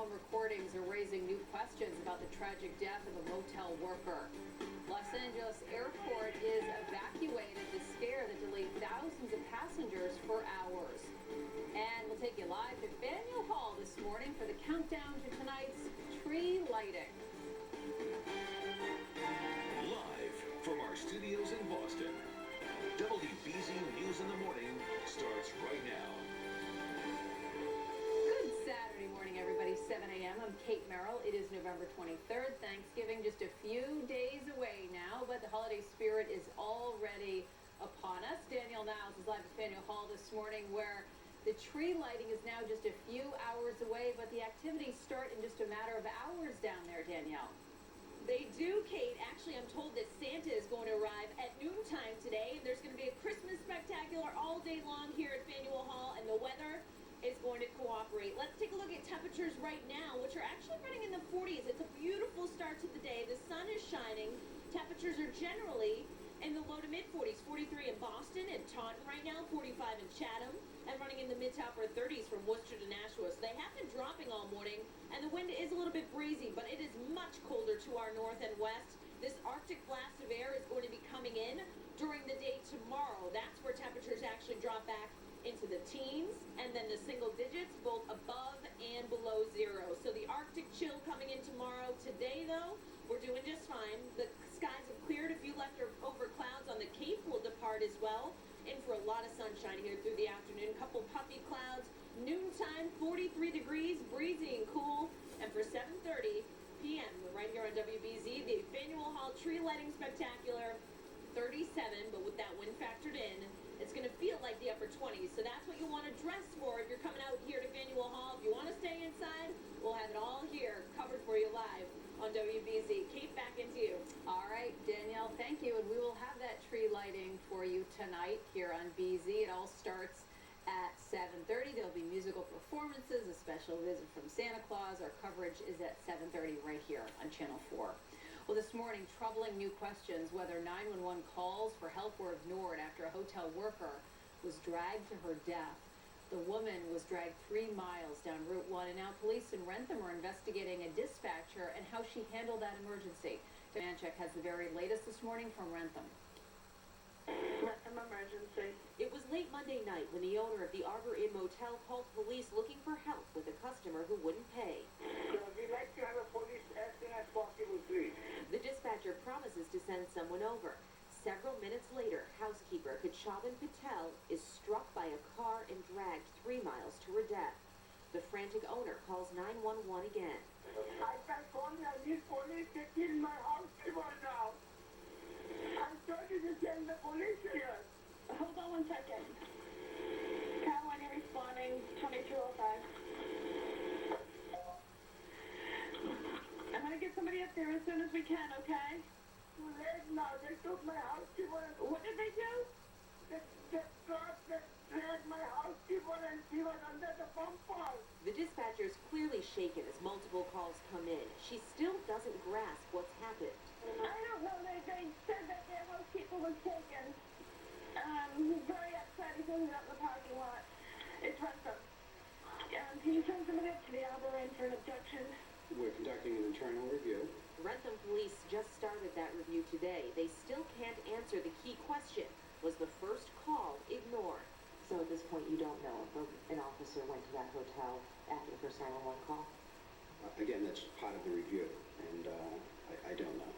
911 recordings are raising new questions about the tragic death of a motel worker. Los Angeles Airport is evacuated. The scare that delayed thousands of passengers for hours. And we'll take you live to Faneuil Hall this morning for the countdown to tonight's tree lighting. Live from our studios in Boston, WBZ News in the Morning starts right now. Good Saturday morning, everybody. 7 a.m. I'm Kate Merrill. It is November 23rd. Thanksgiving just a few days away now, but the holiday spirit is already upon us. Danielle Niles is live at Faneuil Hall this morning, where the tree lighting is now just a few hours away, but the activities start in just a matter of hours down there, Danielle. They do, Kate. Actually, I'm told that Santa is going to arrive at noontime today, and there's going to be a Christmas spectacular all day long here at Faneuil Hall, and the weather is going to cooperate. Let's take a look at temperatures right now, which are actually running in the 40s. It's a beautiful start to the day. The sun is shining. Temperatures are generally in the low to mid 40s. 43 in Boston and Taunton right now, 45 in Chatham, and running in the mid to upper 30s from Worcester to Nashua. So they have been dropping all morning, and the wind is a little bit breezy, but it is much colder to our north and west. This Arctic blast of air is going to be coming in during the day tomorrow. That's where temperatures actually drop back into the teens and then the single digits, both above and below zero. So the Arctic chill coming in tomorrow. Today, though, we're doing just fine. The skies have cleared. A few leftover clouds on the Cape will depart as well. In for a lot of sunshine here through the afternoon. Couple puffy clouds. Noontime, 43 degrees, breezy and cool. And for 7:30 p.m., we're right here on WBZ, the Faneuil Hall Tree Lighting Spectacular, 37, but with that wind factored in, it's going to feel like the upper 20s. So that's what you want to dress for if you're coming out here to Faneuil Hall. If you want to stay inside, we'll have it all here covered for you live on WBZ. Kate, back into you. All right, Danielle, thank you. And we will have that tree lighting for you tonight here on BZ. It all starts at 7:30. There'll be musical performances, a special visit from Santa Claus. Our coverage is at 7:30 right here on Channel 4. Well, this morning, troubling new questions whether 911 calls for help were ignored after a hotel worker was dragged to her death. The woman was dragged 3 miles down Route 1, and now police in Rentham are investigating a dispatcher and how she handled that emergency. Manchek has the very latest this morning from Rentham. Rentham emergency. It was late Monday night when the owner of the Arbor Inn Motel called police looking for help with a customer who wouldn't pay. We'd like to have a police as soon as possible, please. The dispatcher promises to send someone over. Several minutes later, housekeeper Kachavan Patel is struck by a car and dragged 3 miles to her death. The frantic owner calls 911 again. I can't call me. I need police to kill my housekeeper now. I'm trying to send the police here. Hold on 1 second. Carolina responding, 2205. I'm going to get somebody up there as soon as we can, okay? Too late now. They took my housekeeper. What did they do? They dragged my housekeeper and she was under the bumper. The dispatcher is clearly shaken as multiple calls come in. She still doesn't grasp what's happened. I don't know. They said that their housekeeper was taken. He's very upset. He's ended up in the parking lot. It's Rentham. Can you send somebody up to the Arbor Inn for an abduction? We're conducting an internal review. Rentham police just started that review today. They still can't answer the key question. Was the first call ignored? So at this point, you don't know if an officer went to that hotel after the first 911 call? Again, that's part of the review, and I don't know.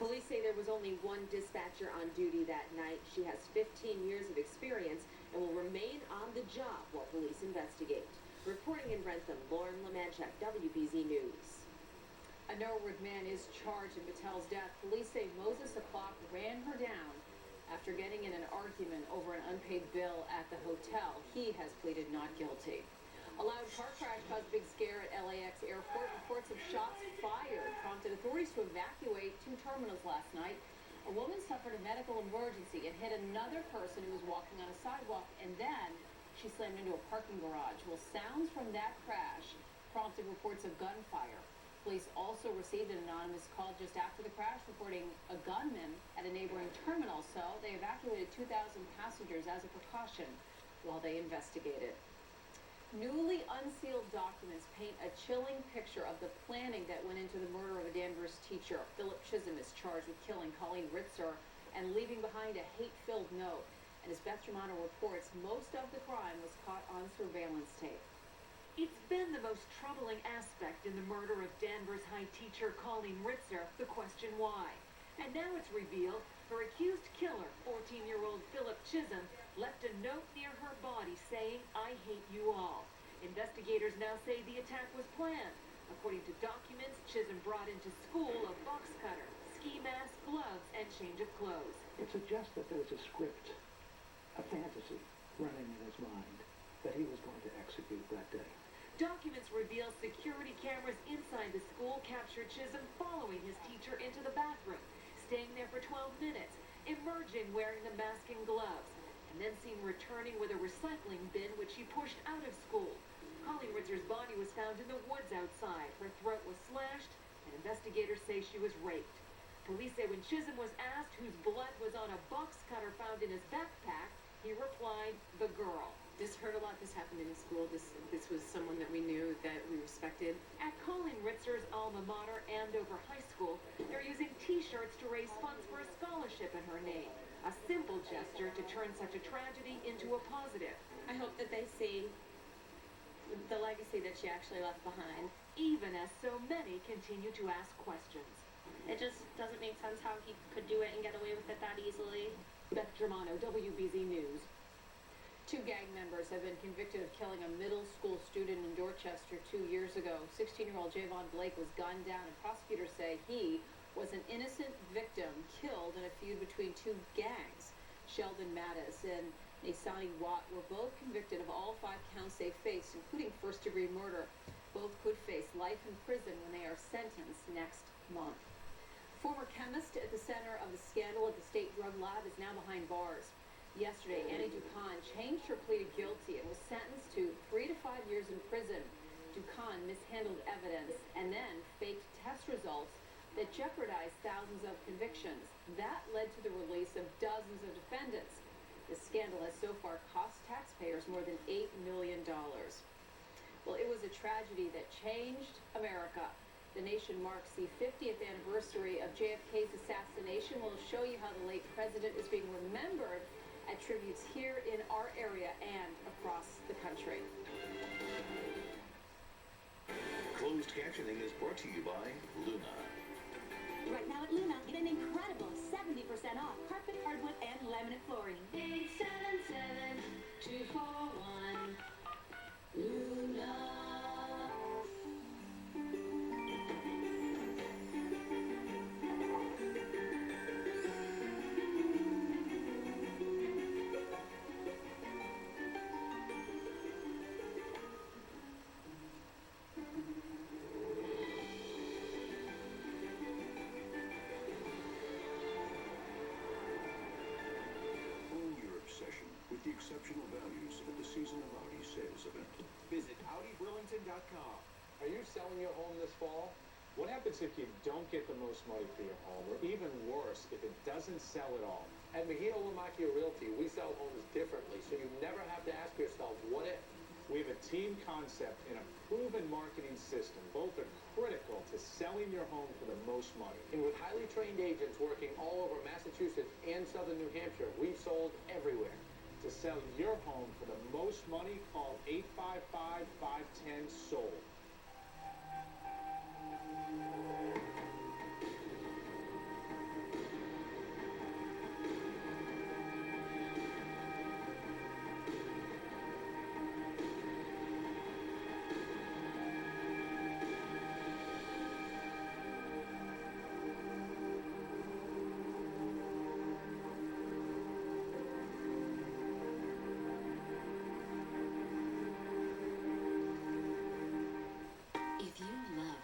Police say there was only one dispatcher on duty that night. She has 15 years of experience and will remain on the job while police investigate. Reporting in Rentham, Lauren Lemanchek, WBZ News. A Norwood man is charged in Patel's death. Police say Moses O'Clock ran her down after getting in an argument over an unpaid bill at the hotel. He has pleaded not guilty. A loud car crash caused a big scare at LAX airport. Reports of shots fired prompted authorities to evacuate 2 terminals last night. A woman suffered a medical emergency and hit another person who was walking on a sidewalk, and then she slammed into a parking garage. Well, sounds from that crash prompted reports of gunfire. Police also received an anonymous call just after the crash reporting a gunman at a neighboring terminal, so they evacuated 2,000 passengers as a precaution while they investigated. Newly unsealed documents paint a chilling picture of the planning that went into the murder of a Danvers teacher. Philip Chisholm is charged with killing Colleen Ritzer and leaving behind a hate-filled note. And as Beth Germano reports, most of the crime was caught on surveillance tape. It's been the most troubling aspect in the murder of Danvers High teacher Colleen Ritzer, the question why. And now it's revealed her accused killer, 14-year-old Philip Chisholm, left a note near her body saying, "I hate you all." Investigators now say the attack was planned. According to documents, Chisholm brought into school a box cutter, ski mask, gloves, and change of clothes. It suggests that there was a script, a fantasy running in his mind that he was going to execute that day. Documents reveal security cameras inside the school captured Chisholm following his teacher into the bathroom, staying there for 12 minutes, emerging wearing the mask and gloves, and then seen returning with a recycling bin which he pushed out of school. Colleen Ritzer's body was found in the woods outside. Her throat was slashed, and investigators say she was raped. Police say when Chisholm was asked whose blood was on a box cutter found in his backpack, he replied, "The girl." This hurt a lot. This happened in his school. This was someone that we knew, that we respected. At Colleen Ritzer's alma mater, Andover High School, they're using T-shirts to raise funds for a scholarship in her name. A simple gesture to turn such a tragedy into a positive. I hope that they see the legacy that she actually left behind. Even as so many continue to ask questions. It just doesn't make sense how he could do it and get away with it that easily. Beth Germano, WBZ News. 2 gang members have been convicted of killing a middle school student in Dorchester 2 years ago. 16-year-old Javon Blake was gunned down, and prosecutors say he was an innocent victim killed in a feud between 2 gangs. Sheldon Mattis and Naisani Watt were both convicted of all 5 counts they faced, including first-degree murder. Both could face life in prison when they are sentenced next month. Former chemist at the center of the scandal at the state drug lab is now behind bars. Yesterday, Annie Ducon changed her plea to guilty and was sentenced to 3 to 5 years in prison. Ducon mishandled evidence and then faked test results that jeopardized thousands of convictions. That led to the release of dozens of defendants. The scandal has so far cost taxpayers more than $8 million. Well, it was a tragedy that changed America. The nation marks the 50th anniversary of JFK's assassination. We'll show you how the late president is being remembered at tributes here in our area and across the country. Closed captioning is brought to you by Luna. Right now at Luna, get an incredible 70% off carpet, hardwood, and laminate flooring. 877-241 Luna. With the exceptional values at the seasonal Audi sales event. Visit AudiBurlington.com. Are you selling your home this fall? What happens if you don't get the most money for your home, or even worse, if it doesn't sell at all? At Mejia Lamacchia Realty, we sell homes differently, so you never have to ask yourself, what if? We have a team concept and a proven marketing system. Both are critical to selling your home for the most money. And with highly trained agents working all over Massachusetts and southern New Hampshire, we've sold everywhere. To sell your home for the most money, call 855-510-SOLD.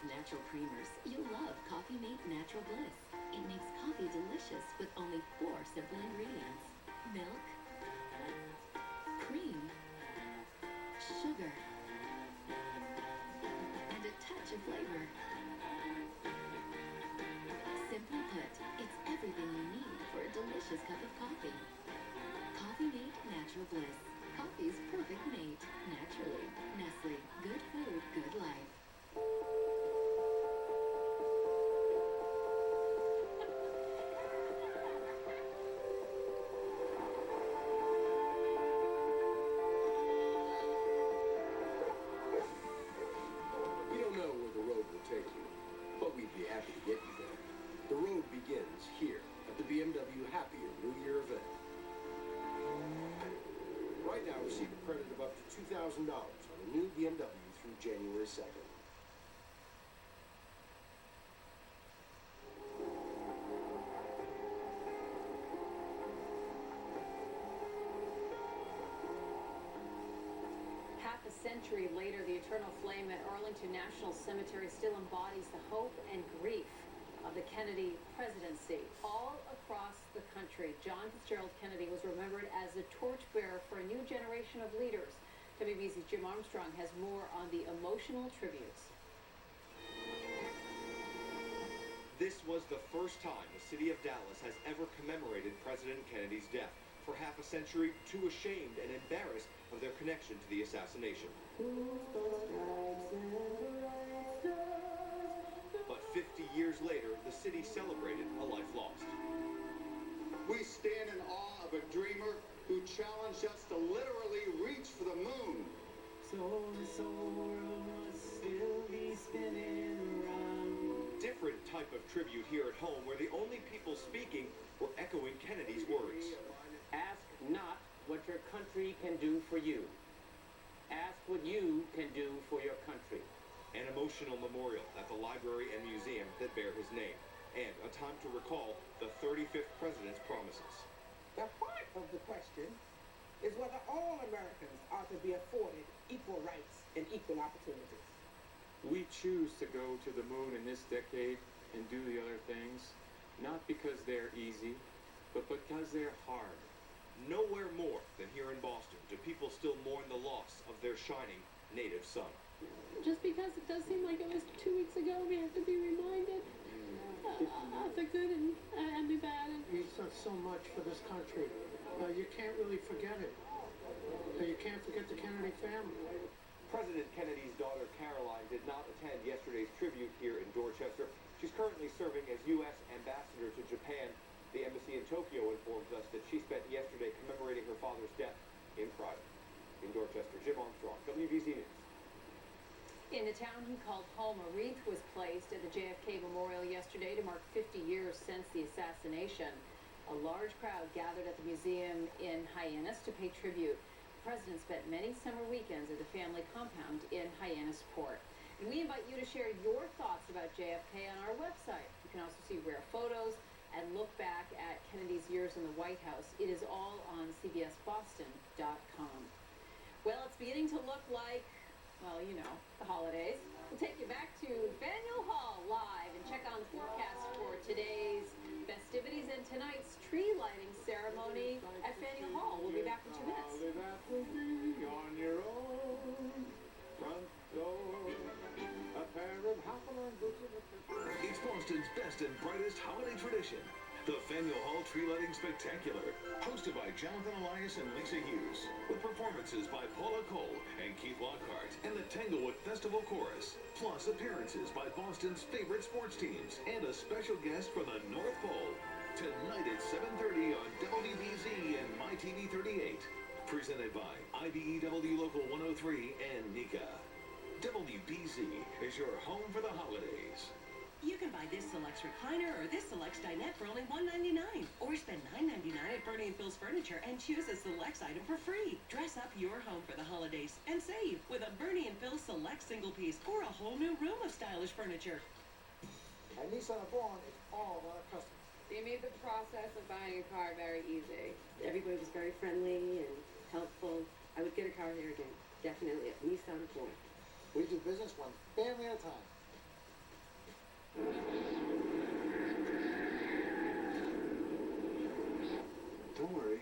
Natural creamers, you'll love Coffee Mate Natural Bliss. It makes coffee delicious with only 4 simple ingredients: milk, cream, sugar, and a touch of flavor. Simply put, it's everything you need for a delicious cup of coffee. Coffee Mate Natural Bliss. Coffee's perfect mate. Naturally. $100,000 on a new BMW through January 2nd. Half a century later, the eternal flame at Arlington National Cemetery still embodies the hope and grief of the Kennedy presidency. All across the country, John Fitzgerald Kennedy was remembered as the torchbearer for a new generation of leaders. WBZ's Jim Armstrong has more on the emotional tributes. This was the first time the city of Dallas has ever commemorated President Kennedy's death. For half a century, too ashamed and embarrassed of their connection to the assassination. But 50 years later, the city celebrated a life lost. We stand in awe of a dreamer who challenged us to literally reach for the moon. So this old world must still be spinning around. Different type of tribute here at home, where the only people speaking were echoing Kennedy's words. Ask not what your country can do for you. Ask what you can do for your country. An emotional memorial at the library and museum that bear his name, and a time to recall the 35th president's promises. The heart of the question is whether all Americans are to be afforded equal rights and equal opportunities. We choose to go to the moon in this decade and do the other things, not because they're easy, but because they're hard. Nowhere more than here in Boston do people still mourn the loss of their shining native son. Just because it does seem like it was 2 weeks ago, we have to be reminded of the good and the bad. He's done so much for this country. You can't really forget it. You can't forget the Kennedy family. President Kennedy's daughter Caroline did not attend yesterday's tribute here in Dorchester. She's currently serving as U.S. ambassador to Japan. The embassy in Tokyo informs us that she spent yesterday commemorating her father's death in private. In Dorchester, Jim Armstrong, WBZ News. In the town he called home, a wreath was placed at the JFK Memorial yesterday to mark 50 years since the assassination. A large crowd gathered at the museum in Hyannis to pay tribute. The president spent many summer weekends at the family compound in Hyannisport. And we invite you to share your thoughts about JFK on our website. You can also see rare photos and look back at Kennedy's years in the White House. It is all on cbsboston.com. Well, it's beginning to look like, well, you know, the holidays. We'll take you back to Faneuil Hall live and check on the forecast for today's festivities and tonight's tree lighting ceremony at Faneuil Hall. We'll be back in 2 minutes. That will be on your own front door. A pair of hopalong boots. It's Boston's best and brightest holiday tradition, the Faneuil Hall Tree Lighting Spectacular, hosted by Jonathan Elias and Lisa Hughes, with performances by Paula Cole and Keith Lockhart and the Tanglewood Festival Chorus, plus appearances by Boston's favorite sports teams and a special guest from the North Pole. Tonight at 7:30 on WBZ and MyTV 38. Presented by IBEW Local 103 and NECA. WBZ is your home for the holidays. You can buy this Selects recliner or this Selects dinette for only $199. Or spend $9.99 at Bernie & Phil's Furniture and choose a Selects item for free. Dress up your home for the holidays and save with a Bernie & Phil Select single piece or a whole new room of stylish furniture. At Nissan of Vaughan, it's all about our customers. They made the process of buying a car very easy. Everybody was very friendly and helpful. I would get a car here again. Definitely at Nissan of Vaughan. We do business one family at a time. Don't worry.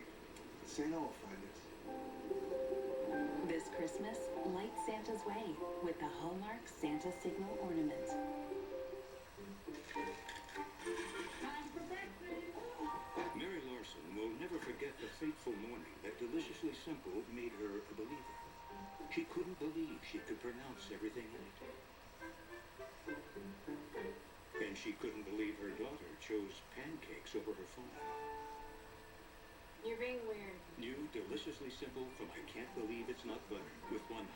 Santa will find us. This Christmas, light Santa's way with the Hallmark Santa Signal Ornament. Mary Larson will never forget the fateful morning that Deliciously Simple made her a believer. She couldn't believe she could pronounce everything in it. And she couldn't believe her daughter chose pancakes over her phone. You're being weird. New Deliciously Simple from I Can't Believe It's Not Butter with 100%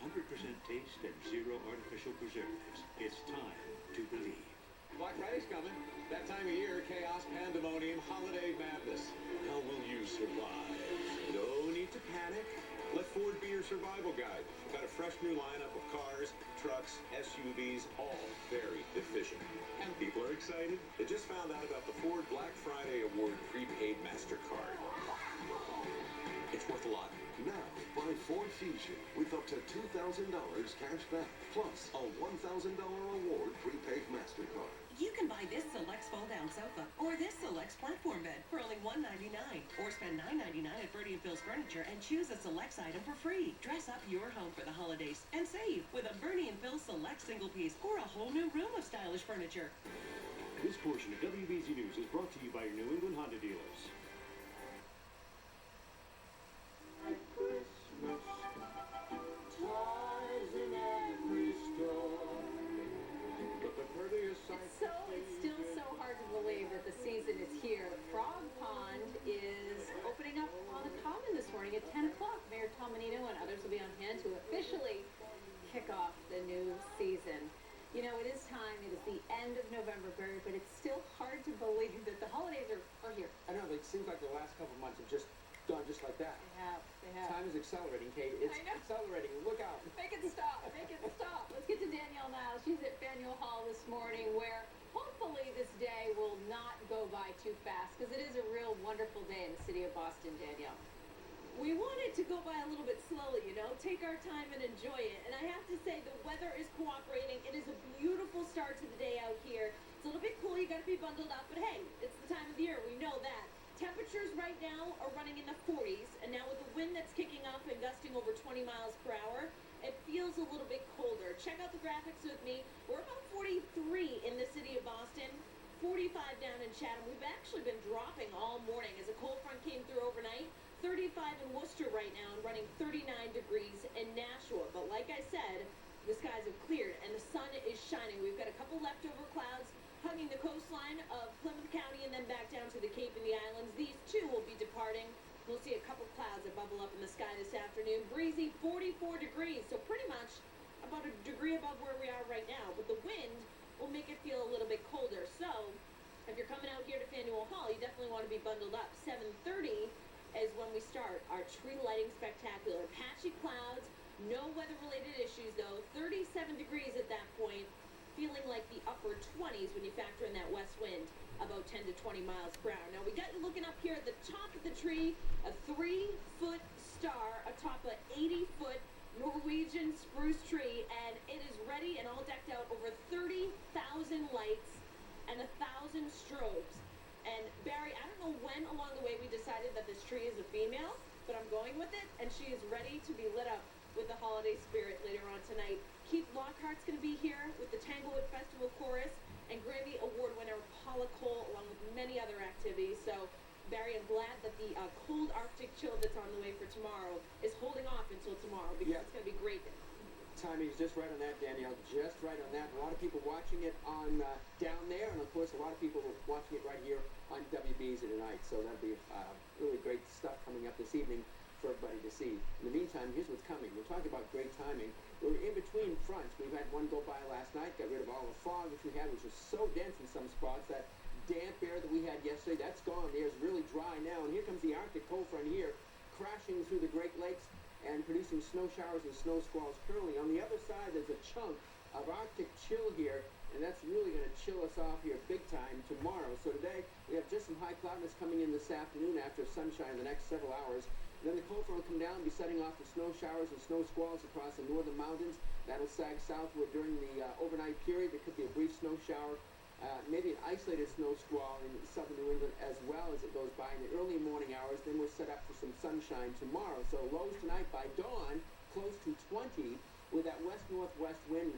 taste and 0 artificial preservatives. It's time to believe. Black Friday's coming. That time of year, chaos, pandemonium, holiday madness. How will you survive? No need to panic. Let Ford be your survival guide. Got a fresh new lineup of cars, trucks, SUVs, all very efficient. And people are excited. They just found out about the Ford Black Friday Award prepaid MasterCard. It's worth a lot. Now, buy Ford Fusion with up to $2,000 cash back, plus a $1,000 award prepaid MasterCard. You can buy this Select fold-down sofa or this Select platform bed for only $199, or spend $9.99 at Bertie & Phil's Furniture and choose a Select item for free. Dress up your home for the holidays and save with a Bertie & Phil's Select single piece or a whole new room of stylish furniture. This portion of WBZ News is brought to you by your New England Honda dealers. Christmas, toys in every store. But the prettiest sight It's still so hard to believe that the season is here. Frog Pond is opening up on the Common this morning at 10 o'clock. Mayor Tom Menino and others will be on hand to officially kick off the new season. You know, it is time. It is the end of November, Barry, but it's still hard to believe that the holidays are here. I know, it seems like the last couple of months have just gone just like that. They have. Time is accelerating, Kate. It's accelerating. Look out. Make it stop. Make it stop. Let's get to Danielle now. She's at Faneuil Hall this morning, where hopefully this day will not go by too fast, because it is a real wonderful day in the city of Boston, Danielle. We want it to go by a little bit slowly, you know, take our time and enjoy it. And I have to say, the weather is cooperating. It is a beautiful start to the day out here. It's a little bit cool, you gotta be bundled up, but hey, it's the time of the year, we know that. Temperatures right now are running in the 40s, and now with the wind that's kicking up and gusting over 20 miles per hour, it feels a little bit colder. Check out the graphics with me. We're about 43 in the city of Boston, 45 down in Chatham. We've actually been dropping all morning as a cold front came through overnight. 35 in Worcester right now and running 39 degrees in Nashua. But like I said, the skies have cleared and the sun is shining. We've got a couple leftover clouds hugging the coastline of Plymouth County and then back down to the Cape and the islands. These too will be departing. We'll see a couple clouds that bubble up in the sky this afternoon. Breezy, 44 degrees, so pretty much about a degree above where we are right now. But the wind will make it feel a little bit colder. So if you're coming out here to Faneuil Hall, you definitely want to be bundled up. 7:30 is when we start our tree lighting spectacular. Patchy clouds, no weather-related issues though. 37 degrees at that point, feeling like the upper 20s when you factor in that west wind, about 10 to 20 miles per hour. Now we got you looking up here at the top of the tree, a 3-foot star atop an 80-foot Norwegian spruce tree, and it is ready and all decked out, over 30,000 lights and 1,000 strobes. And Barry, I don't know when along the way we decided that this tree is a female, but I'm going with it, and she is ready to be lit up with the holiday spirit later on tonight. Keith Lockhart's going to be here with the Tanglewood Festival Chorus, and Grammy Award winner Paula Cole, along with many other activities. So, Barry, I'm glad that the cold Arctic chill that's on the way for tomorrow is holding off until tomorrow, because it's going to be great. Timing is just right on that, Danielle. Just right on that. A lot of people watching it on down there, and of course, a lot of people watching it right here on WBZ tonight. So that'll be really great stuff coming up this evening for everybody to see. In the meantime, here's what's coming. We're talking about great timing. We're in between fronts. We've had one go by last night, got rid of all the fog which we had, which was so dense in some spots. That damp air that we had yesterday, that's gone. The air's really dry now, and here comes the Arctic cold front here, crashing through the Great Lakes and producing snow showers and snow squalls currently. On the other side, there's a chunk of Arctic chill here, and that's really going to chill us off here big time tomorrow. So today, we have just some high cloudiness coming in this afternoon after sunshine the next several hours. And then the cold front will come down and be setting off the snow showers and snow squalls across the northern mountains. That'll sag southward during the overnight period. There could be a brief snow shower, maybe an isolated snow squall in southern New England as well as it goes by in the early morning hours. Then we're set up for some sunshine tomorrow. So lows tonight by dawn, close to 20, with that west-northwest wind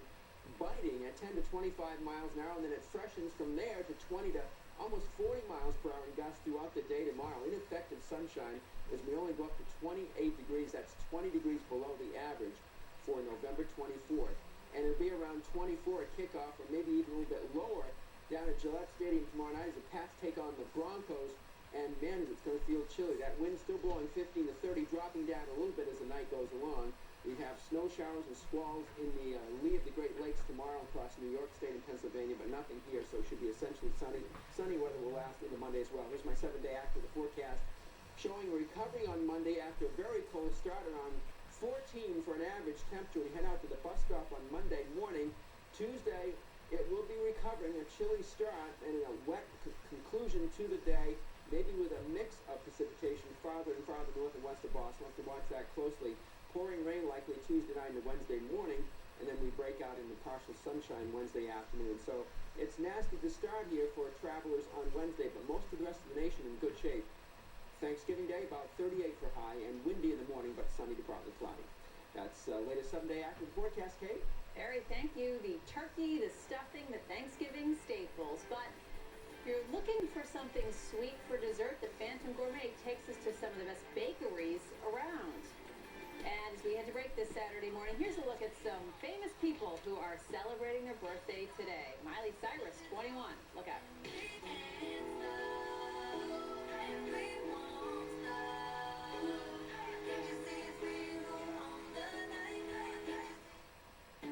biting at 10 to 25 miles an hour, and then it freshens from there to 20 to almost 40 miles per hour in gusts throughout the day tomorrow. Ineffective sunshine as we only go up to 28 degrees. That's 20 degrees below the average for November 24th. And it'll be around 24 at kickoff, or maybe even a little bit lower down at Gillette Stadium tomorrow night as the Pats take on the Broncos. And man, it's going to feel chilly. That wind's still blowing 15 to 30, dropping down a little bit as the night goes along. We have snow showers and squalls in the lee of the Great Lakes tomorrow across New York State and Pennsylvania, but nothing here, so it should be essentially sunny. Sunny weather will last into Monday as well. Here's my 7-day after the forecast. showing recovery on Monday after a very cold start around 14 for an average temperature. We head out to the bus stop on Monday morning. Tuesday, it will be recovering, a chilly start and a wet conclusion to the day, maybe with a mix of precipitation farther and farther north and west of Boston. We'll have to watch that closely. Pouring rain likely Tuesday night into Wednesday morning, and then we break out into partial sunshine Wednesday afternoon. So it's nasty to start here for travelers on Wednesday, but most of the rest of the nation in good shape. Thanksgiving Day, about 38 for high, and windy in the morning, but sunny to partly cloudy. That's latest 7-day active forecast, Kate. Barry, thank you. The turkey, the stuffing, the Thanksgiving staples. But if you're looking for something sweet for dessert, the Phantom Gourmet takes us to some of the best bakeries around. And as we head to break this Saturday morning, here's a look at some famous people who are celebrating their birthday today. Miley Cyrus, 21. Look out.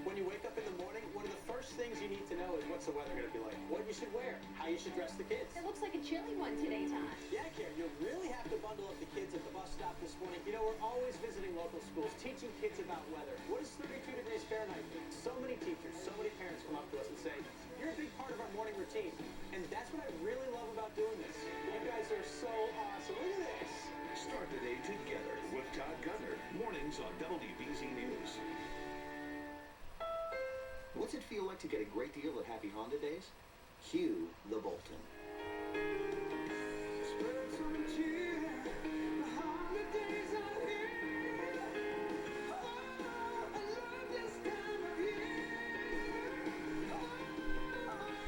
When you wake up in the morning, one of the first things you need to know is what's the weather going to be like, what you should wear, how you should dress the kids. It looks like a chilly one today, Todd. Yeah, Karen, you'll really have to bundle up the kids at the bus stop this morning. You know, we're always visiting local schools, teaching kids about weather. What is 32 degrees Fahrenheit? So many teachers, so many parents come up to us and say, you're a big part of our morning routine. And that's what I really love about doing this. You guys are so awesome. Look at this. Start the day together with Todd Gunner. Mornings on WBZ News. What's it feel like to get a great deal at Happy Honda Days? Cue the Bolton.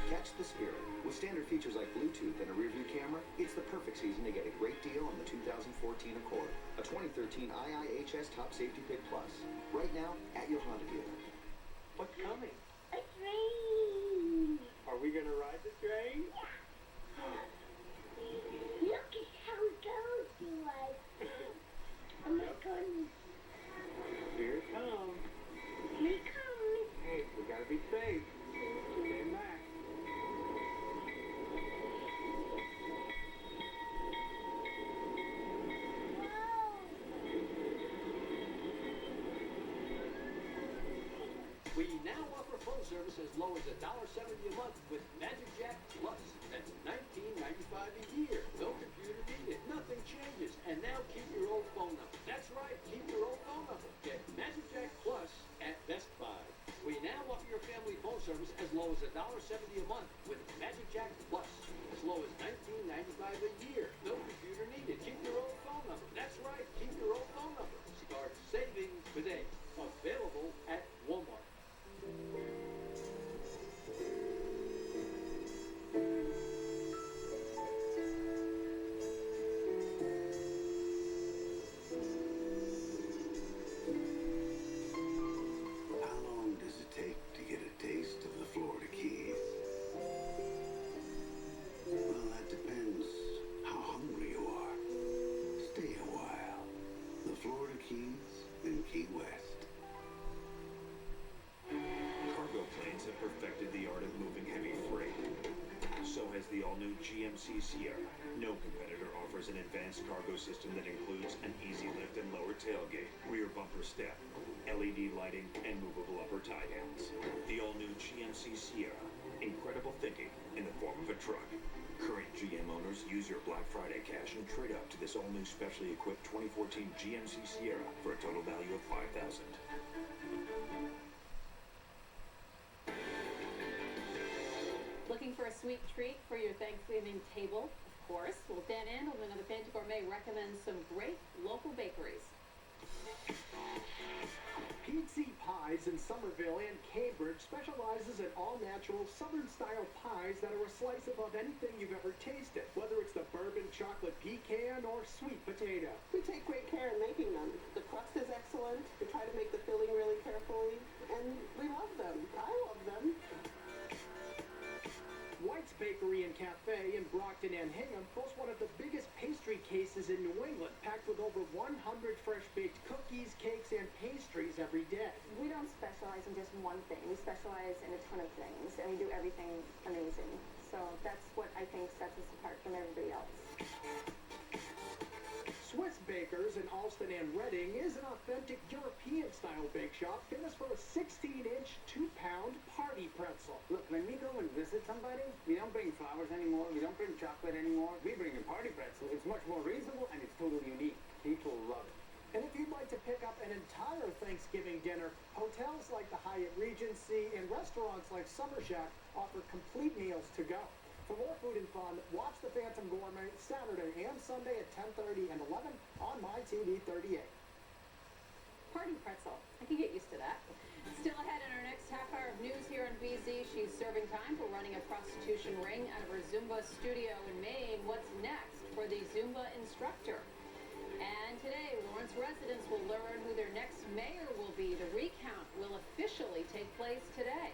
Catch the spirit. With standard features like Bluetooth and a rear-view camera, it's the perfect season to get a great deal on the 2014 Accord, a 2013 IIHS Top Safety Pick Plus. Right now, at your Honda dealer. What's coming? A train! Are we going to ride the train? Look at how it goes, you like. Oh my goodness. Here it comes. Here it comes. Hey, we got to be safe. Stay back. We now offer phone service as low as $1.70 a month with Magic Jack Plus. That's $19.95 a year. No computer needed. Nothing changes. And now keep your old phone number. That's right. Keep your old phone number. Get Magic Jack Plus at Best Buy. We now offer your family phone service as low as $1.70 a month with Magic Jack Plus. As low as $19.95 a year. No computer needed. Keep your old phone number. That's right. Keep your old phone number. Start saving today. Available at Walmart. How long does it take to get a taste of the Florida Keys? Well, that depends how hungry you are. Stay a while. The Florida Keys in Key West. Cargo planes have perfected the art of moving heavy freight. So has the all-new GMC Sierra. No competitor offers an advanced cargo system that includes an easy lift and lower tailgate, rear bumper step, LED lighting, and movable upper tie downs. The all-new GMC Sierra. Incredible thinking in the form of a truck. Current GM owners, use your Black Friday cash and trade up to this all-new specially equipped 2014 GMC Sierra for a total value of $5,000. Looking for a sweet treat for your Thanksgiving table? Of course. Well, Dan Andelman of the Phantom Gourmet recommends some great local bakeries. Pizza Pies in Somerville and Cambridge specializes in all-natural Southern-style pies that are a slice above anything you've ever tasted, whether it's the bourbon chocolate pecan or sweet potato. We take great care in making them. The crust is excellent. We try to make the filling really carefully, and we love them. I love them. White's Bakery and Cafe in Brockton and Hingham boasts one of the biggest pastry cases in New England, packed with over 100 fresh-baked cookies, cakes, and pastries every day. We don't specialize in just one thing. We specialize in a ton of things, and we do everything amazing. So that's what I think sets us apart from everybody else. Swiss Bakers in Alston and Reading is an authentic European-style bake shop famous for a 16-inch, 2-pound party pretzel. Look, when we go and visit somebody, we don't bring flowers anymore, we don't bring chocolate anymore, we bring a party pretzel. It's much more reasonable and it's totally unique. People love it. And if you'd like to pick up an entire Thanksgiving dinner, hotels like the Hyatt Regency and restaurants like Summer Shack offer complete meals to go. For more food and fun, watch The Phantom Gourmet Saturday and Sunday at 10:30 and 11 on MyTV 38. Party pretzel. I can get used to that. Still ahead in our next half hour of news here on BZ, she's serving time for running a prostitution ring out of her Zumba studio in Maine. What's next for the Zumba instructor? And today, Lawrence residents will learn who their next mayor will be. The recount will officially take place today.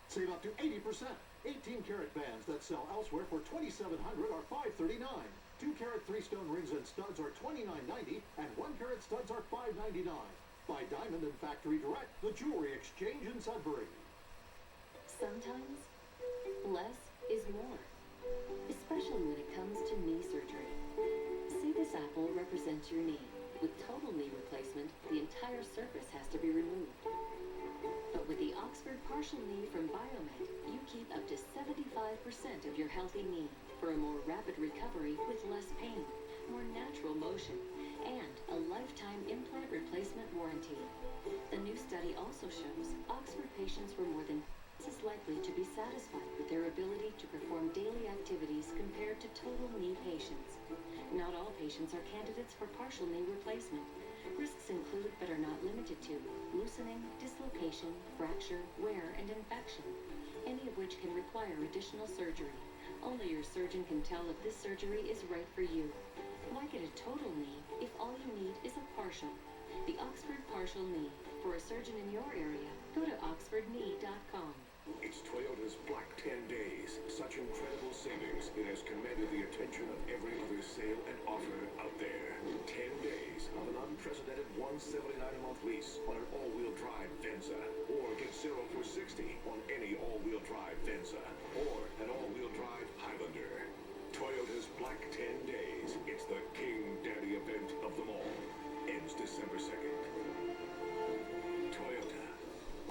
Save up to 80%. 18-karat bands that sell elsewhere for $2,700 are $539. 2-karat 3-stone rings and studs are $29.90, and 1-karat studs are $599. Buy diamond and factory direct, the jewelry exchange in Sudbury. Sometimes, less is more, especially when it comes to knee surgery. See, this apple represents your knee. With total knee replacement, the entire surface has to be removed. But with the Oxford Partial Knee from Biomed, you keep up to 75% of your healthy knee for a more rapid recovery with less pain, more natural motion, and a lifetime implant replacement warranty. The new study also shows Oxford patients were more than as likely to be satisfied with their ability to perform daily activities compared to total knee patients. Not all patients are candidates for partial knee replacement. Risks include, but are not limited to, loosening, dislocation, fracture, wear, and infection, any of which can require additional surgery. Only your surgeon can tell if this surgery is right for you. Why get a total knee if all you need is a partial? The Oxford Partial Knee. For a surgeon in your area, go to oxfordknee.com. It's Toyota's Black 10 Days. Such incredible savings, it has commanded the attention of every other sale and offer out there. 10 days of an unprecedented $179 a month lease on an all-wheel drive Venza. Or get 0 for $60 on any all-wheel drive Venza. Or an all-wheel drive Highlander. Toyota's Black 10 Days. It's the King Daddy event of them all. Ends December 2nd. Toyota.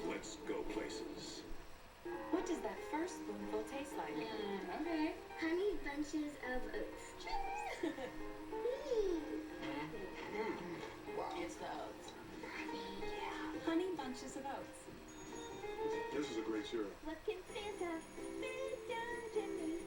Let's go places. What does that first spoonful taste like? Okay. Honey bunches of oats. It's the oats. Honey bunches of oats. This is a great cereal. What can Santa fit down to me?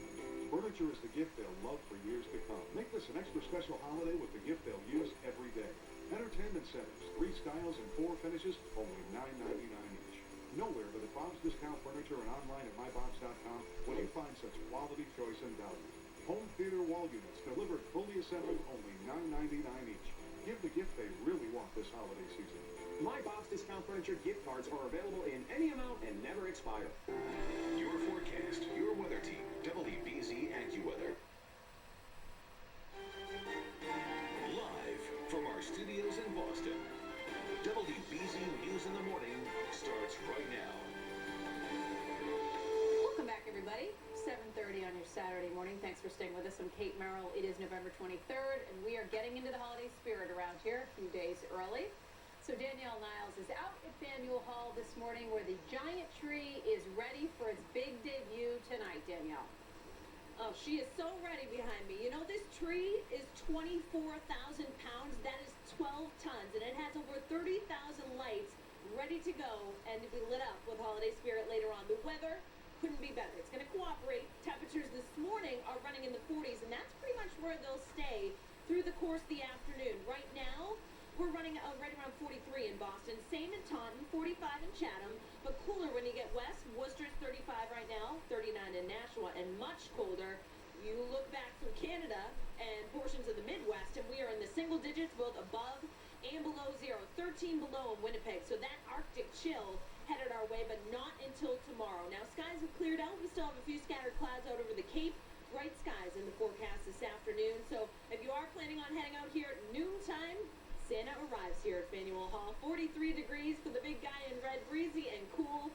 Furniture is the gift they'll love for years to come. Make this an extra special holiday with the gift they'll use every day. Entertainment centers, 3 styles and 4 finishes, only $9.99 each. Nowhere but at Bob's Discount Furniture and online at mybobs.com will you find such quality, choice, and value. Home theater wall units delivered fully assembled, only $9.99 each. Give the gift they really want this holiday season. My Bob's Discount Furniture gift cards are available in any amount and never expire. Your forecast, your weather team, WBZ AccuWeather. Live from our studios in Boston, WBZ News in the Morning starts right now. Welcome back, everybody. 7:30 on your Saturday morning. Thanks for staying with us. I'm Kate Merrill. It is November 23rd, and we are getting into the holiday spirit around here a few days early. So Danielle Niles is out at Faneuil Hall this morning where the giant tree is ready for its big debut tonight, Danielle. Oh, she is so ready behind me. You know, this tree is 24,000 pounds. That is 12 tons, and it has over 30,000 lights ready to go and to be lit up with holiday spirit later on. The weather couldn't be better. It's going to cooperate. Temperatures this morning are running in the 40s, and that's pretty much where they'll stay through the course of the afternoon. Right now, we're running right around 43 in Boston. Same in Taunton, 45 in Chatham, but cooler when you get west. Worcester's 35 right now, 39 in Nashua, and much colder. You look back through Canada and portions of the Midwest, and we are in the single digits, both above and below zero. 13 below in Winnipeg, so that Arctic chill headed our way, but not until tomorrow. Now, skies have cleared out. We still have a few scattered clouds out over the Cape. Bright skies in the forecast this afternoon. So if you are planning on heading out here at noontime, Santa arrives here at Faneuil Hall. 43 degrees for the big guy in red, breezy and cool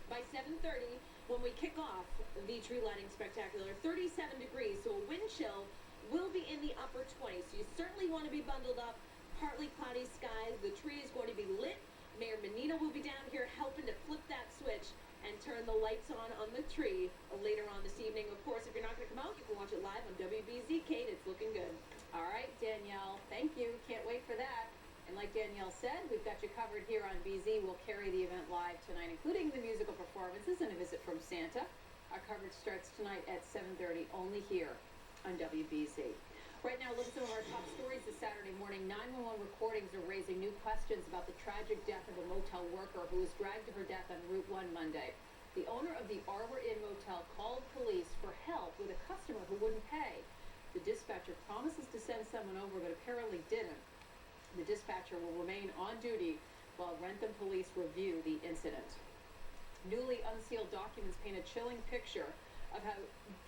by 7:30 when we kick off the tree lighting spectacular. 37 degrees, so a wind chill will be in the upper 20s. So you certainly want to be bundled up. Partly cloudy skies. The tree is going to be lit. Mayor Menino will be down here helping to flip that switch and turn the lights on the tree later on this evening. Of course, if you're not going to come out, you can watch it live on WBZ. Kate, it's looking good. All right, Danielle, thank you. Can't wait for that. And like Danielle said, we've got you covered here on BZ. We'll carry the event live tonight, including the musical performances and a visit from Santa. Our coverage starts tonight at 7:30, only here on WBZ. Right now, look at some of our top stories this Saturday morning. 911 recordings are raising new questions about the tragic death of a motel worker who was dragged to her death on Route 1 Monday. The owner of the Arbor Inn Motel called police for help with a customer who wouldn't pay. The dispatcher promises to send someone over, but apparently didn't. The dispatcher will remain on duty while Rentham police review the incident. Newly unsealed documents paint a chilling picture of how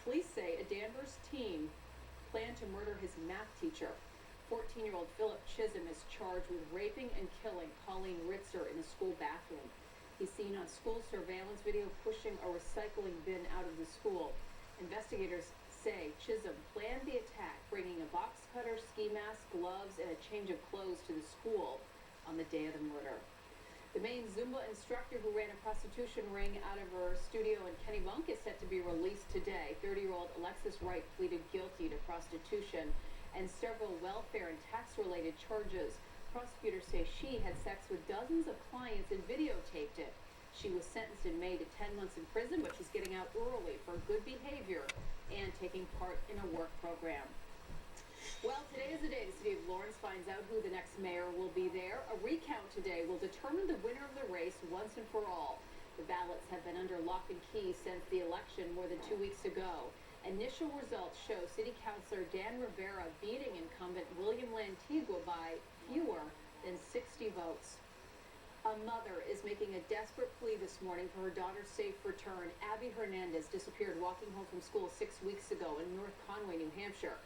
police say a Danvers teen planned to murder his math teacher. 14-year-old Philip Chisholm is charged with raping and killing Colleen Ritzer in a school bathroom. He's seen on school surveillance video pushing a recycling bin out of the school. Investigators say Chisholm planned the attack, bringing a box cutter, ski mask, gloves, and a change of clothes to the school on the day of the murder. The Maine Zumba instructor who ran a prostitution ring out of her studio in Kennebunk is set to be released today. 30-year-old Alexis Wright pleaded guilty to prostitution and several welfare and tax-related charges. Prosecutors say she had sex with dozens of clients and videotaped it. She was sentenced in May to 10 months in prison, but she's getting out early for good behavior and taking part in a work program. Well, today is the day the city of Lawrence finds out who the next mayor will be there. A recount today will determine the winner of the race once and for all. The ballots have been under lock and key since the election more than 2 weeks ago. Initial results show City Councilor Dan Rivera beating incumbent William Lantigua by fewer than 60 votes. A mother is making a desperate plea this morning for her daughter's safe return. Abby Hernandez disappeared walking home from school 6 weeks ago in North Conway, New Hampshire.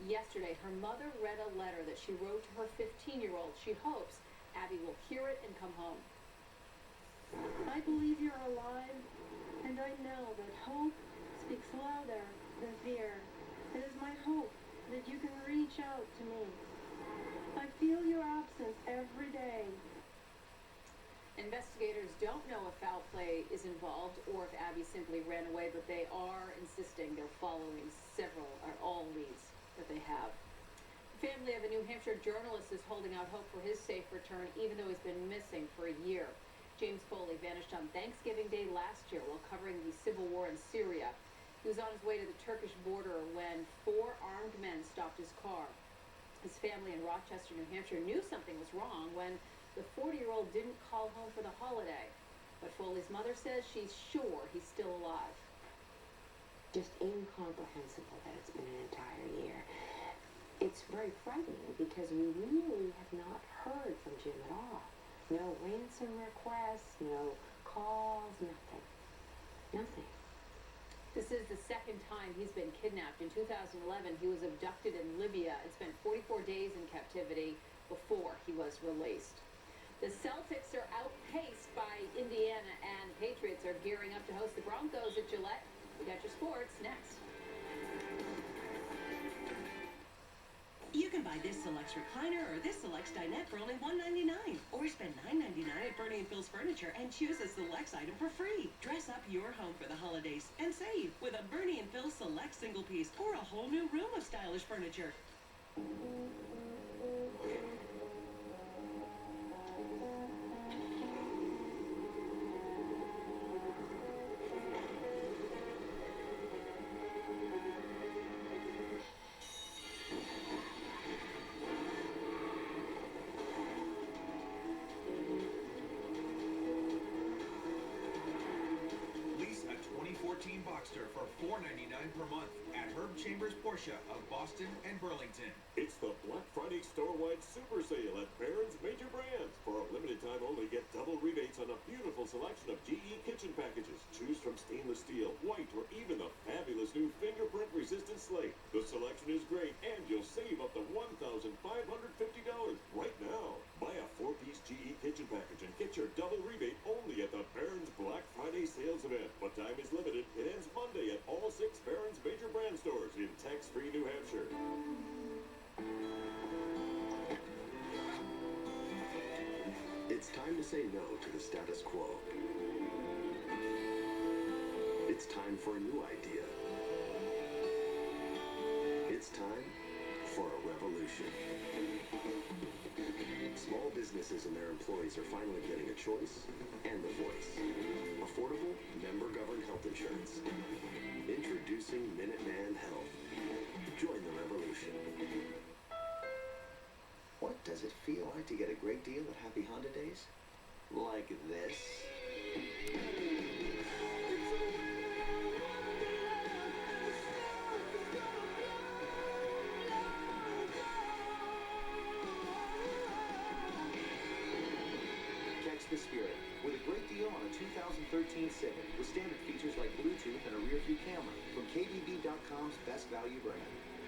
Yesterday, her mother read a letter that she wrote to her 15-year-old. She hopes Abby will hear it and come home. I believe you're alive, and I know that hope speaks louder than fear. It is my hope that you can reach out to me. I feel your absence every day. Investigators don't know if foul play is involved or if Abby simply ran away, but they are insisting they're following all leads that they have. The family of a New Hampshire journalist is holding out hope for his safe return, even though he's been missing for a year. James Foley vanished on Thanksgiving Day last year while covering the civil war in Syria. He was on his way to the Turkish border when 4 armed men stopped his car. His family in Rochester, New Hampshire knew something was wrong when the 40-year-old didn't call home for the holiday. But Foley's mother says she's sure he's still alive. Just incomprehensible that it's been an entire year. It's very frightening because we really have not heard from Jim at all. No ransom requests, no calls, nothing. Nothing. This is the second time he's been kidnapped. In 2011, he was abducted in Libya and spent 44 days in captivity before he was released. The Celtics are outpaced by Indiana, and Patriots are gearing up to host the Broncos at Gillette. We got your sports next. You can buy this Selects recliner or this Selects dinette for only $199. Or spend $9.99 at Bernie & Phil's Furniture and choose a Selects item for free. Dress up your home for the holidays and save with a Bernie & Phil's Select single piece or a whole new room of stylish furniture. Boxster for $4.99 per month at Herb Chambers Porsche of Boston and Burlington. It's the Black Friday store-wide super sale at Barron's Major Brands. For a limited time only, get double rebates on a beautiful selection of GE kitchen packages. Choose from stainless steel, white, or even the fabulous new fingerprint-resistant slate. The selection is great, and you'll save up to $1,550 right now. tax-free New Hampshire. It's time to say no to the status quo. It's time for a new idea. It's time for a revolution. Small businesses and their employees are finally getting a choice and a voice. Affordable, member-governed health insurance. Introducing Minuteman Health. Join the revolution. What does it feel like to get a great deal at Happy Honda Days? Like this? Catch the spirit with a great deal on a 2013 Civic with standard features like Bluetooth and a rear-view camera from KBB.com's best value brand.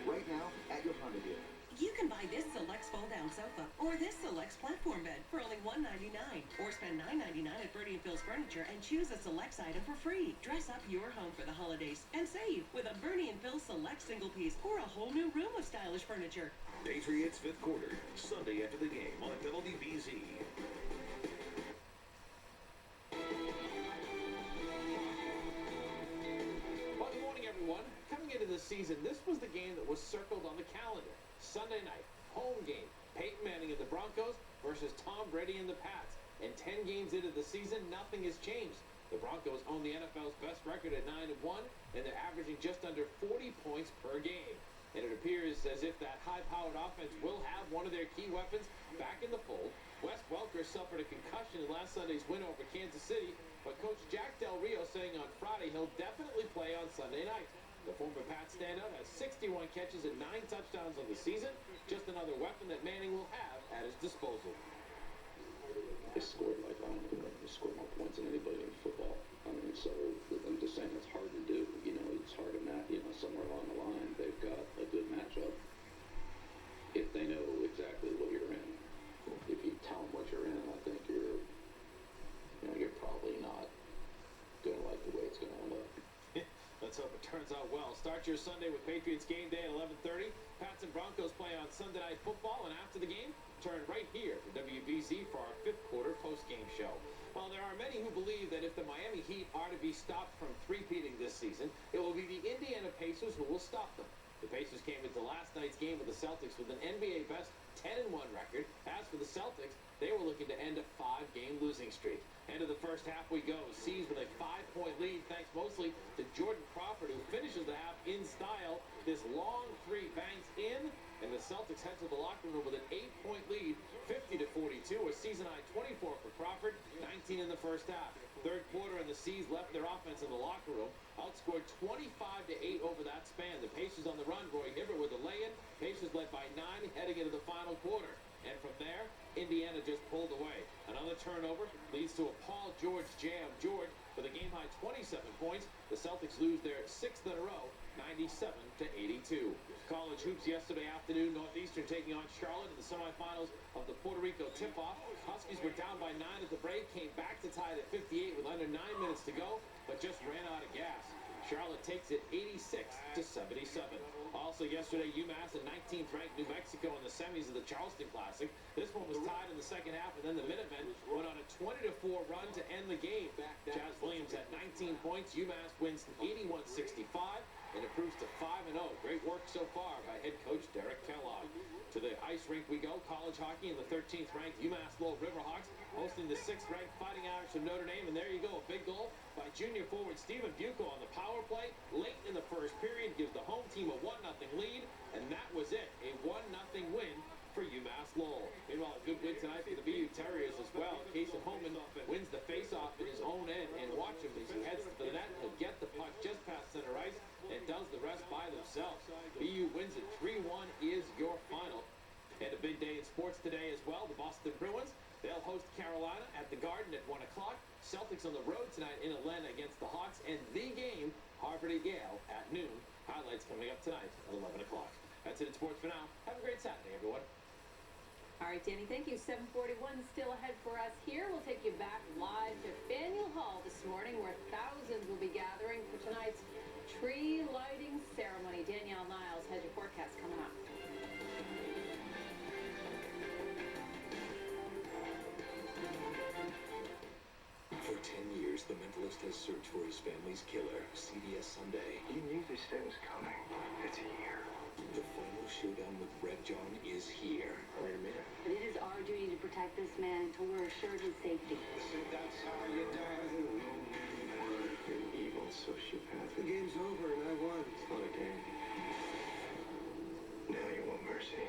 Right now at your Honda dealer. You can buy this Select fold-down sofa or this Select platform bed for only $199, or spend $9.99 at Bertie & Phil's Furniture and choose a Select item for free. Dress up your home for the holidays and save with a Bertie & Phil Select single piece or a whole new room of stylish furniture. Patriots 5th quarter, Sunday after the game on WBZ. Well, good morning, everyone. Coming into the season, this was the game that was circled on the calendar. Sunday night, home game, Peyton Manning and the Broncos versus Tom Brady and the Pats. And 10 games into the season, nothing has changed. The Broncos own the NFL's best record at 9-1, and they're averaging just under 40 points per game. And it appears as if that high-powered offense will have one of their key weapons back in the fold. Wes Welker suffered a concussion in last Sunday's win over Kansas City, but Coach Jack Del Rio saying on Friday he'll definitely play on Sunday night. The former Pats standout has 61 catches and 9 touchdowns on the season. Just another weapon that Manning will have at his disposal. They scored like, I don't know, they scored more points than anybody in football. I mean, so I'm just saying it's hard to do. You know, it's hard to match, you know, somewhere along the line they've got a good matchup if they know exactly what you're in. If you tell them what you're in, I think you're probably not going to like the way it's going to end up. Let's hope it turns out well. Start your Sunday with Patriots game day at 11:30. Pats and Broncos play on Sunday Night Football, and after the game, turn right here to WBZ for our 5th quarter post-game show. Well, there are many who believe that if the Miami Heat are to be stopped from three-peating this season, it will be the Indiana Pacers who will stop them. The Pacers came into last night's game with the Celtics with an NBA best 10-1 record. As for the Celtics, they were looking to end a 5-game losing streak. End of the first half we go. Seas with a 5-point lead thanks mostly to Jordan Crawford, who finishes the half in style. This long three banks in, and the Celtics head to the locker room with an 8-point lead, 50-42. A season-high 24 for Crawford, 19 in the first half. Third quarter, and the Seas left their offense in the locker room. Outscored 25-8 over that span. The Pacers on the run. Roy Hibbert with a lay-in. Pacers led by 9 heading into the final quarter. And from there, Indiana just pulled away. Another turnover leads to a Paul George jam. George with a game-high 27 points. The Celtics lose their 6th in a row, 97-82. College hoops yesterday afternoon. Northeastern taking on Charlotte in the semifinals of the Puerto Rico tip-off. Huskies were down by 9 at the break, came back to tie it at 58 with under 9 minutes to go, but just ran out of gas. Charlotte takes it 86-77. Also yesterday, UMass and 19th ranked New Mexico in the semis of the Charleston Classic. This one was tied in the second half, and then the Minutemen went on a 20-4 run to end the game. Jazz Williams had 19 points. UMass wins 81-65 and improves to 5-0. Great work so far by head coach Derek Kellogg. To the ice rink we go. College hockey in the 13th ranked UMass Lowell Riverhawks hosting the 6th ranked Fighting Irish from Notre Dame. And there you go, a big goal by junior forward Stephen Bucco on the power play. Late in the first period gives the home team a 1-0 lead. And that was it, a 1-0 win for UMass Lowell. Meanwhile, a good win tonight for the BU Terriers as well. Casey Holman wins the face-off in his own end. And watch him as he heads to the net. He'll get the puck just past center ice and does the rest by themselves. BU wins it 3-1 is your final. And a big day in sports today as well. The Boston Bruins, they'll host Carolina at the Garden at 1 o'clock. Celtics on the road tonight in Atlanta against the Hawks. And the game, Harvard at Yale at noon. Highlights coming up tonight at 11 o'clock. That's it in sports for now. Have a great Saturday, everyone. All right, Danny, thank you. 7:41 still ahead for us here. We'll take you back live to Faneuil Hall this morning, where thousands will be gathering for tonight's tree lighting ceremony. Danielle Niles said was coming. It's here. The final showdown with Red John is here. Wait a minute. But it is our duty to protect this man until we're assured his safety. That's how you die. You're an evil sociopath. The game's over and I won. It's not a game. Now you want mercy.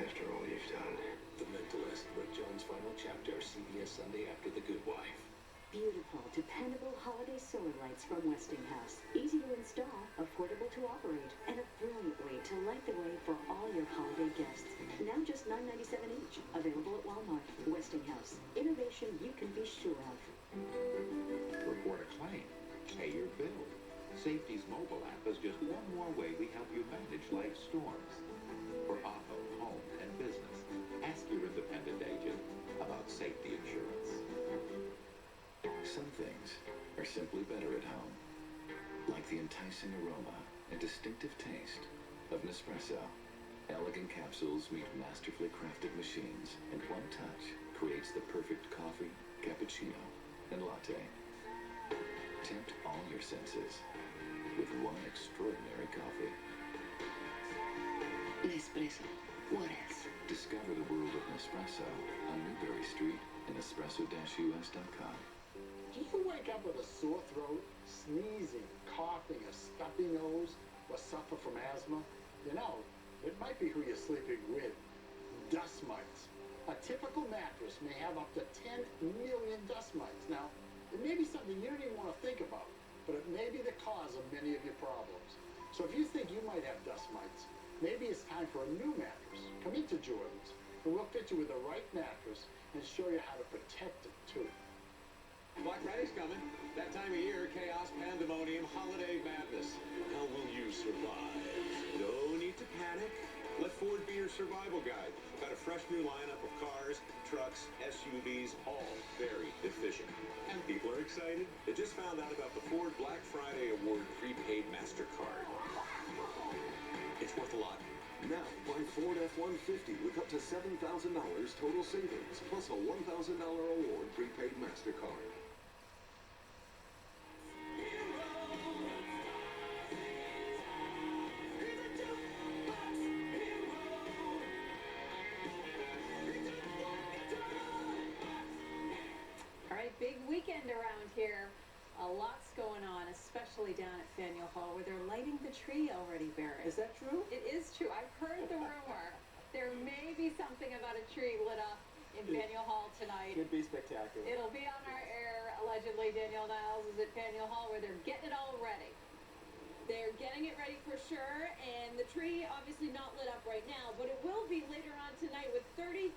After all you've done. The Mentalist, Red John's final chapter, CBS Sunday after The Good Wife. Beautiful, dependable holiday solar lights from Westinghouse. Easy to install, affordable to operate, and a brilliant way to light the way for all your holiday guests. Now just $9.97 each. Available at Walmart. Westinghouse. Innovation you can be sure of. Report a claim. Pay your bill. Safety's mobile app is just one more way we help you manage life's storms. For auto, home, and business, ask your independent agent about safety insurance. Some things are simply better at home. Like the enticing aroma and distinctive taste of Nespresso. Elegant capsules meet masterfully crafted machines, and one touch creates the perfect coffee, cappuccino, and latte. Tempt all your senses with one extraordinary coffee. Nespresso. What else? Discover the world of Nespresso on Newberry Street and espresso-us.com. Do you wake up with a sore throat, sneezing, coughing, a stuffy nose, or suffer from asthma? You know, it might be who you're sleeping with. Dust mites. A typical mattress may have up to 10 million dust mites. Now, it may be something you don't even want to think about, but it may be the cause of many of your problems. So if you think you might have dust mites, maybe it's time for a new mattress. Come into Jordan's, and we'll fit you with the right mattress and show you how to protect it, too. Black Friday's coming. That time of year, chaos, pandemonium, holiday madness. How will you survive? No need to panic. Let Ford be your survival guide. Got a fresh new lineup of cars, trucks, SUVs, all very efficient. And people are excited. They just found out about the Ford Black Friday Award prepaid MasterCard. It's worth a lot. Now, buy Ford F-150 with up to $7,000 total savings, plus a $1,000 award prepaid MasterCard. All right, big weekend around here. A lot's going on, especially down at Faneuil Hall, where they're lighting the tree already, Barry. Is that true? It is true. I've heard the rumor. There may be something about a tree lit up in Faneuil Hall tonight. Could be spectacular. It'll be on our air, allegedly. Danielle Niles is at Faneuil Hall, where they're getting it all ready. They're getting it ready for sure, and the tree obviously not lit up right now, but it will be later on tonight with 30,000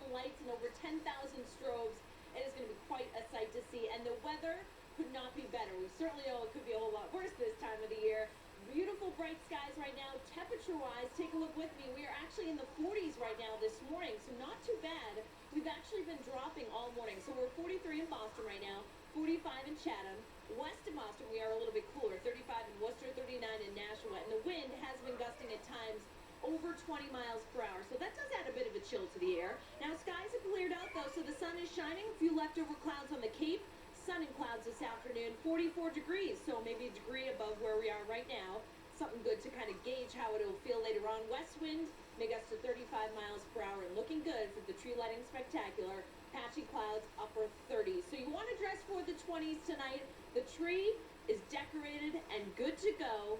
lights and over 10,000 strobes. It is going to be quite a sight to see, and the weather could not be better. We certainly know it could be a whole lot worse this time of the year. Beautiful bright skies right now. Temperature-wise, take a look with me. We are actually in the 40s right now this morning, so not too bad. We've actually been dropping all morning. So we're 43 in Boston right now, 45 in Chatham. West of Boston, we are a little bit cooler, 35 in Worcester, 39 in Nashua. And the wind has been gusting at times over 20 miles per hour. So that does add a bit of a chill to the air. Now, skies have cleared out, though, so the sun is shining. A few leftover clouds on the Cape. Sun and clouds this afternoon, 44 degrees, so maybe a degree above where we are right now. Something good to kind of gauge how it'll feel later on. West wind may gust to 35 miles per hour and looking good for the tree lighting spectacular. Patchy clouds, upper 30s. So you want to dress for the 20s tonight. The tree is decorated and good to go.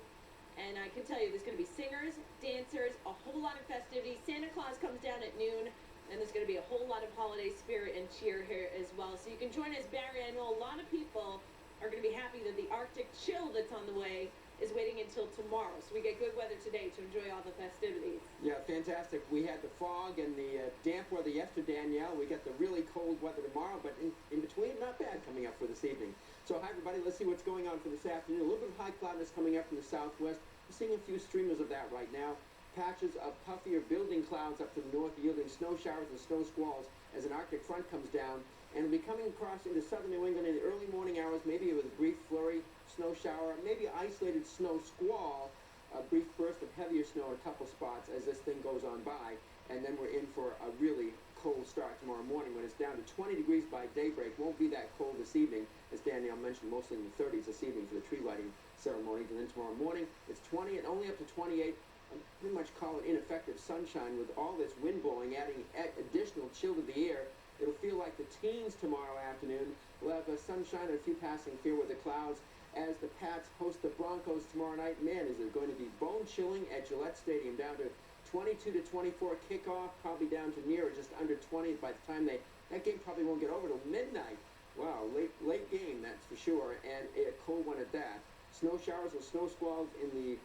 And I can tell you there's going to be singers, dancers, a whole lot of festivities. Santa Claus comes down at noon. And there's going to be a whole lot of holiday spirit and cheer here as well. So you can join us, Barry. I know a lot of people are going to be happy that the Arctic chill that's on the way is waiting until tomorrow. So we get good weather today to enjoy all the festivities. Yeah, fantastic. We had the fog and the damp weather yesterday, Danielle. We got the really cold weather tomorrow, but in between, not bad coming up for this evening. So hi, everybody. Let's see what's going on for this afternoon. A little bit of high cloudness coming up from the southwest. We're seeing a few streamers of that right now. Patches of puffier building clouds up to the north, yielding snow showers and snow squalls as an Arctic front comes down. And it'll be coming across into southern New England in the early morning hours, maybe with a brief flurry, snow shower, maybe isolated snow squall, a brief burst of heavier snow in a couple spots as this thing goes on by. And then we're in for a really cold start tomorrow morning when it's down to 20 degrees by daybreak. Won't be that cold this evening, as Danielle mentioned, mostly in the 30s this evening for the tree lighting ceremonies. And then tomorrow morning, it's 20 and only up to 28. I pretty much call it ineffective sunshine with all this wind blowing, adding additional chill to the air. It'll feel like the teens tomorrow afternoon. We'll have sunshine and a few passing fair weather clouds as the Pats host the Broncos tomorrow night. Man, is it going to be bone-chilling at Gillette Stadium, down to 22 to 24 kickoff, probably down to near or just under 20 by the time that game probably won't get over till midnight. Wow, late game, that's for sure, and a cold one at that. Snow showers or snow squalls in the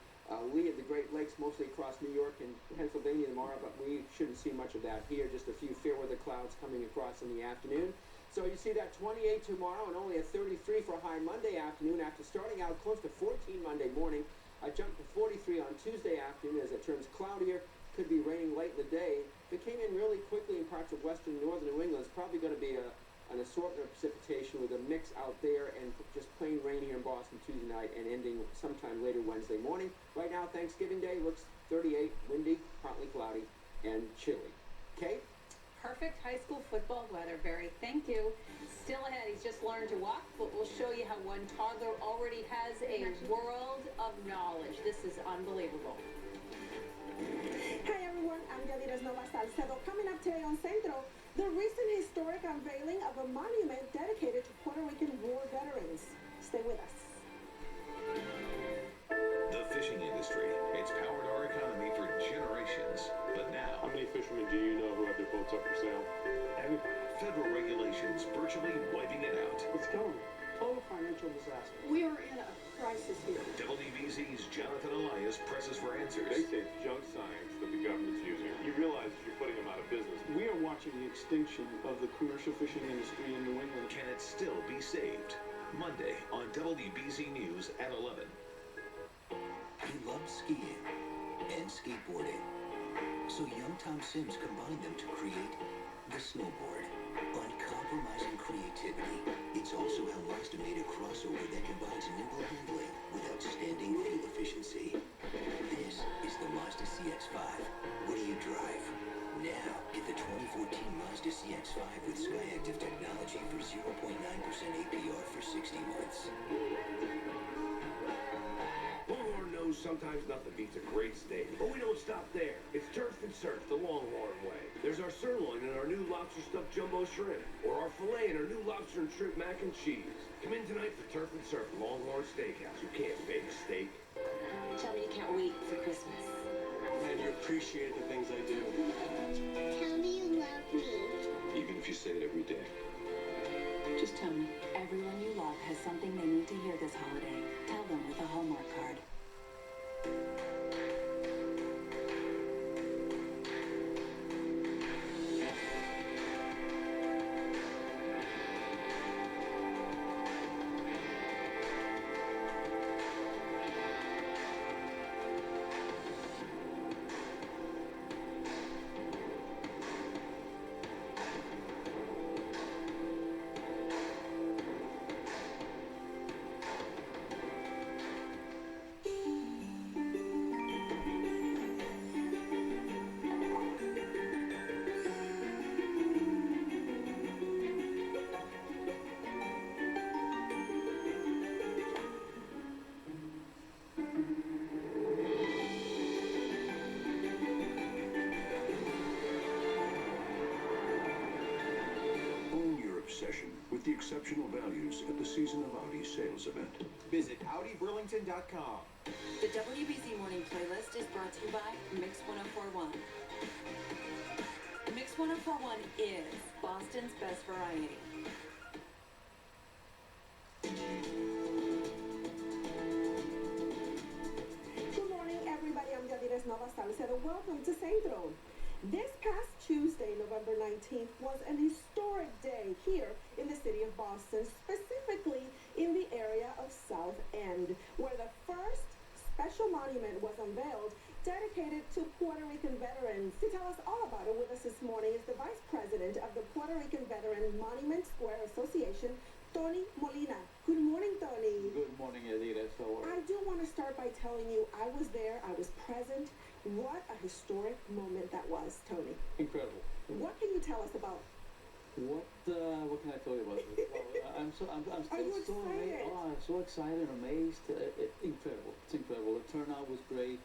lee of the Great Lakes, mostly across New York and Pennsylvania tomorrow, but we shouldn't see much of that here. Just a few fair weather clouds coming across in the afternoon. So you see that 28 tomorrow and only a 33 for a high Monday afternoon after starting out close to 14 Monday morning. A jump to 43 on Tuesday afternoon as it turns cloudier. Could be raining late in the day. If it came in really quickly in parts of western and northern New England, it's probably going to be an assortment of precipitation with a mix out there and just plain rain here in Boston Tuesday night and ending sometime later Wednesday morning. Right now, Thanksgiving Day looks 38, windy, partly cloudy, and chilly. Kate? Perfect high school football weather, Barry. Thank you. Still ahead, he's just learned to walk, but we'll show you how one toddler already has a world of knowledge. This is unbelievable. Hi everyone, I'm Yadira Nova Salcedo. Coming up today on Centro, the recent historic unveiling of a monument dedicated to Puerto Rican war veterans. Stay with us. The fishing industry. It's powered our economy for generations. But now, How many fishermen do you know who have their boats up for sale? everybody. Federal regulations virtually wiping it out. It's going. Total financial disaster. We are in a crisis here. WBZ's Jonathan Elias presses for answers. They say it's junk science that the government's using. You realize you're putting them out of business. We are watching the extinction of the commercial fishing industry in New England. Can it still be saved? Monday on WBZ News at 11. He loved skiing and skateboarding. So young Tom Sims combined them to create the snowboard. Uncompromising creativity. It's also how Mazda made a crossover that combines nimble handling with outstanding fuel efficiency. This is the Mazda CX-5. What do you drive? Now, get the 2014 Mazda CX-5 with Skyactiv technology for 0.9% APR for 60 months. Longhorn knows sometimes nothing beats a great steak. But we don't stop there. It's Turf and Surf the Longhorn way. There's our sirloin and our new lobster stuffed jumbo shrimp. Or our filet and our new lobster and shrimp mac and cheese. Come in tonight for Turf and Surf Longhorn Steakhouse. You can't fake steak. Tell me you can't wait for Christmas. And you appreciate the things I do. Tell me you love me. Even if you say it every day. Just tell me, everyone you love has something they need to hear this holiday. Tell them with a Hallmark card. With the exceptional values at the Season of Audi sales event. Visit AudiBurlington.com. The WBZ Morning Playlist is brought to you by Mix 1041. Mix 1041 is Boston's best variety. Good morning, everybody. I'm Yadira Nova Salcedo. Welcome to Centro. This past Tuesday, November 19th, was an historic day here in the city of Boston, specifically in the area of South End, where the first special monument was unveiled dedicated to Puerto Rican veterans. To tell us all about it with us this morning is the Vice President of the Puerto Rican Veteran Monument Square Association, Tony Molina. Good morning, Tony. Good morning, Yadira. I do want to start by telling you I was there, I was present. What a historic moment that was, Tony. Incredible. What can you tell us about? What can I tell you about this? Well, I'm Are you still so amazed. excited? Oh, I'm so excited, amazed. Incredible. It's incredible. The turnout was great.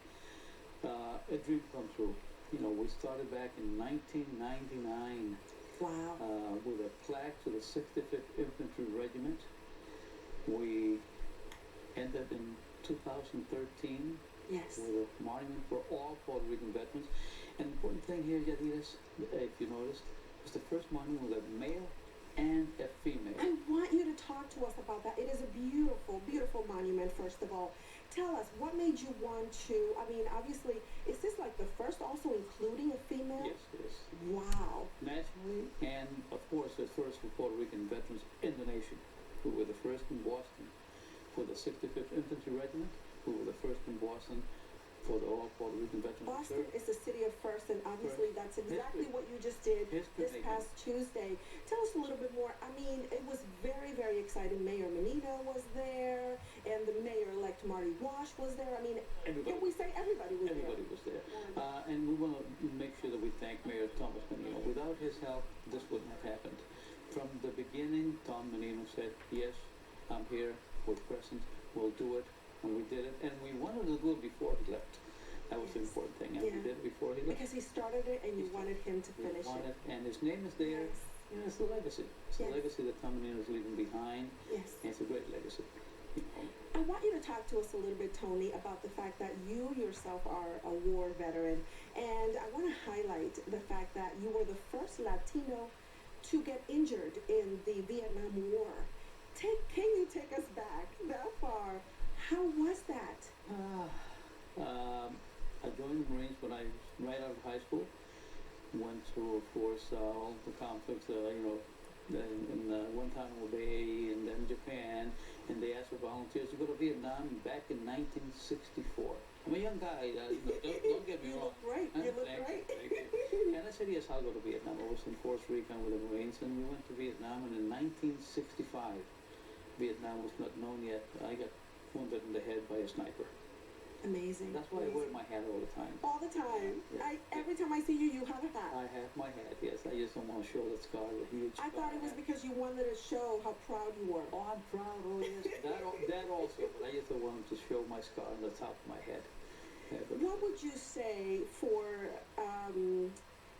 A dream come true. You know, we started back in 1999. Wow. With a plaque to the 65th Infantry Regiment. We ended in 2013 Yes. with a monument for all Puerto Rican veterans. And the important thing here, Yadidas, if you noticed, was the first monument with a male and a female. I want you to talk to us about that. It is a beautiful, beautiful monument, first of all. Tell us, what made you want to, I mean, obviously, is this like the first also including a female? Yes, it is. Wow. Nationally, and of course, the first for Puerto Rican veterans in the nation, who were the first in Boston for the 65th Infantry Regiment, who were the first in Boston for the all Puerto Rican veterans. Boston is the city of first, and obviously that's exactly what you just did this past Tuesday. Tell us a little bit more. I mean, it was very, very exciting. Mayor Menino was there, and the mayor-elect Marty Wash was there. I mean, can we say everybody was there? Everybody was there. And we want to make sure that we thank Mayor Thomas Menino. Without his help, this wouldn't have happened. From the beginning, Tom Menino said, yes, I'm here, we're present, we'll do it, and we did it. And we wanted to do it before he left. That was the important thing, and we did it before he left. Because he started it, and you wanted him to finish it. And his name is there. You know, it's the legacy. It's the legacy that Tom Menino is leaving behind. Yes. And it's a great legacy. I want you to talk to us a little bit, Tony, about the fact that you yourself are a war veteran. And I want to highlight the fact that you were the first Latino to get injured in the Vietnam War. Can you take us back that far? How was that? I joined the Marines when I was right out of high school. Went through, of course, all the conflicts, you know, in Guantanamo Bay and then Japan, and they asked for volunteers to go to Vietnam back in 1964. I'm a young guy, don't get me wrong. You look great. You look great. Thank you. And I said, yes, I'll go to Vietnam. I was in Force Recon with the Marines, and we went to Vietnam, and in 1965, Vietnam was not known yet. I got wounded in the head by a sniper. Amazing. That's why I wear my hat all the time. All the time. Yeah. Every time I see you, you have a hat. I have my hat, yes. I just don't want to show that scar, the huge I thought it was because you wanted to show how proud you were. Oh, I'm proud. Oh, yes. that also. But I just don't want to show my scar on the top of my head. Yeah, what would you say for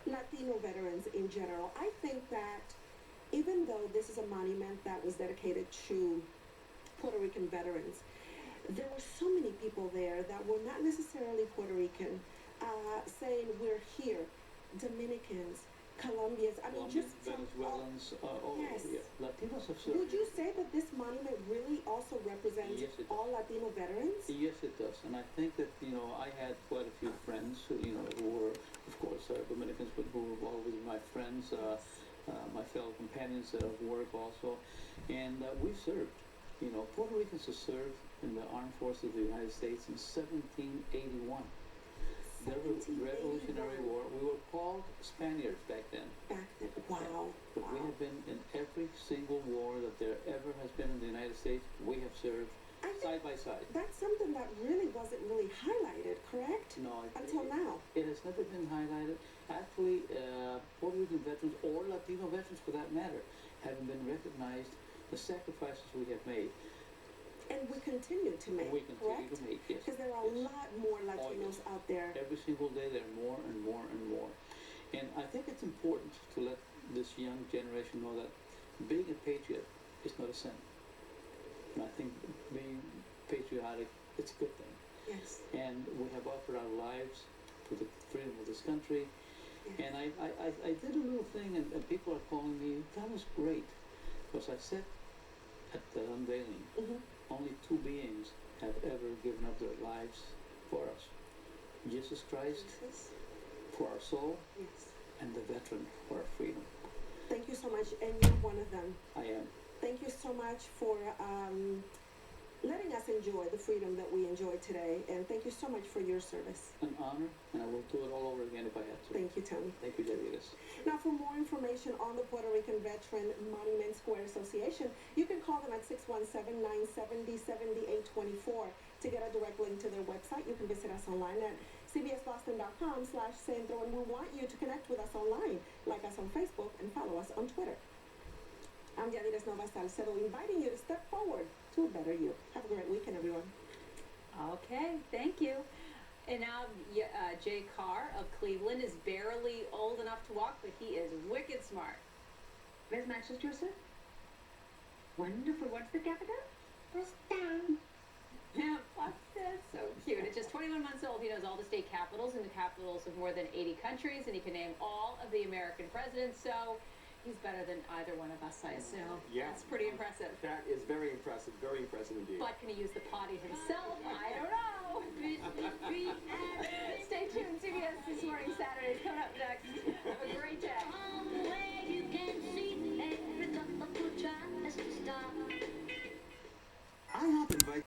Latino veterans in general? I think that even though this is a monument that was dedicated to Puerto Rican veterans, there were so many people there that were not necessarily Puerto Rican, saying we're here, Dominicans, Colombians, I mean, just Venezuelans, yes. Yeah. Latinos have served. Would you say that this monument really also represents all Latino veterans? Yes, it does. And I think that, you know, I had quite a few friends who, you know, who were, of course, Dominicans, but who were always my friends, my fellow companions of work also. And we served. You know, Puerto Ricans have served in the Armed Forces of the United States in 1781. The Revolutionary War. We were called Spaniards back then. Back then, wow. But we have been in every single war that there ever has been in the United States. We have served side by side. That's something that really wasn't really highlighted, correct? No. Until now. It has never been highlighted. Actually, Puerto Rican veterans, or Latino veterans for that matter, haven't been recognized the sacrifices we have made. And we continue to make, we continue correct? to make, yes. Because there are a lot more Latinos out there. Every single day there are more and more and more. And I think it's important to let this young generation know that being a patriot is not a sin. And I think being patriotic, it's a good thing. Yes. And we have offered our lives for the freedom of this country. Yes. And I did a little thing, and people are calling me, that was great. Because I said at the unveiling, only two beings have ever given up their lives for us. Jesus Christ for our soul, and the veteran for our freedom. Thank you so much, and you're one of them. I am. Thank you so much for letting us enjoy the freedom that we enjoy today, and thank you so much for your service. An honor, and I will do it all over again if I have to. Thank you, Tony. Thank you, Davidas. Now, for more information on the Puerto Rican Veteran Monument Square Association, you can call them at 617-970-7824. To get a direct link to their website, you can visit us online at cbsboston.com/centro, and we want you to connect with us online, like us on Facebook, and follow us on Twitter. I'm Yadira Nova Salcedo, inviting you to step forward to a better you. Have a great weekend, everyone. Okay, thank you. And now Jay Carr of Cleveland is barely old enough to walk, but he is wicked smart. Where's Massachusetts? Wonderful. What's the capital? Boston. Yeah, Boston. So cute. At just 21 months old, he knows all the state capitals and the capitals of more than 80 countries, and he can name all of the American presidents. So he's better than either one of us, I assume. Yeah. That's pretty impressive. That is very impressive indeed. But can he use the potty himself? I don't